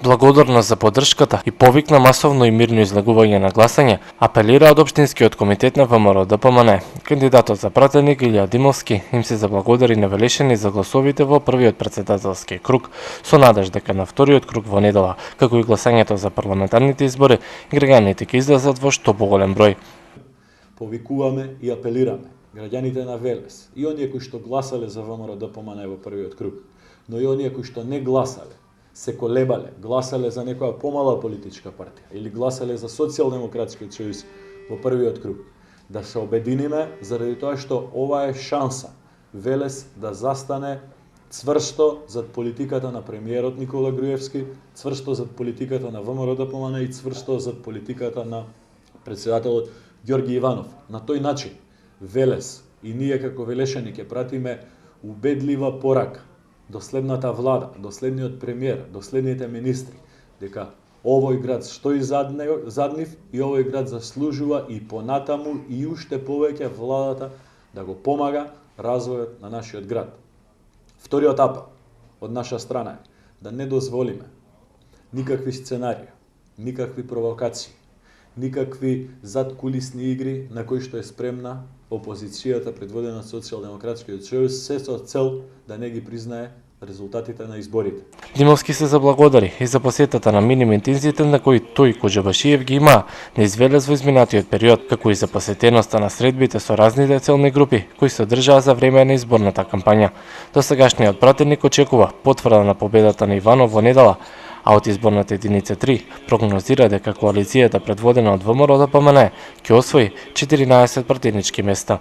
Благодарност за поддршката и повик на масовно и мирно излегување на гласање, апелира од Општинскиот комитет на ВМРО-ДПМН. Кандидатот за пратеник Илија Димовски им се заблагодари на Велешани за гласовите во првиот претседателски круг, со надеж дека на вториот круг во недела, како и гласањето за парламентарните избори, граѓаните ќе излезат во што поголем број. Повикуваме и апелираме граѓаните на Велес и оние кои што гласале за ВМРО-ДПМН во првиот круг, но и оние кои што не гласале, се колебале, гласале за некоја помала политичка партија или гласале за Социјалдемократскиот сојуз во првиот круг, да се обединиме заради тоа што ова е шанса Велес да застане цврсто зад политиката на премиерот Никола Груевски, цврсто зад политиката на ВМРО-ДПМН и цврсто зад политиката на претседателот Ѓорги Иванов. На тој начин Велес и ние како велешани ќе пратиме убедлива порака до следната влада, до следниот премиер, до следните министри, дека овој град стои зад нив и овој град заслужува и понатаму и уште повеќе владата да го помага развојот на нашиот град. Вториот апел од наша страна е да не дозволиме никакви сценарии, никакви провокации, никакви задкулисни игри на кои што е спремна опозицијата предводена од Социјалдемократскиот сојуз, се со цел да не ги признае резултатите на изборите. Димовски се заблагодари и за посетата на миним интензитет на кој тој Коџабашиев ги има низ Велес во изминатиот период, како и за посетеноста на средбите со разните целни групи кои се одржаа за време на изборната кампања. Досегашниот пратеник очекува потврда на победата на Иванов во недела, а од изборната единица 3 прогнозира дека коалицијата предводена од ВМРО-ДПМН ќе освои 14 пратенички места.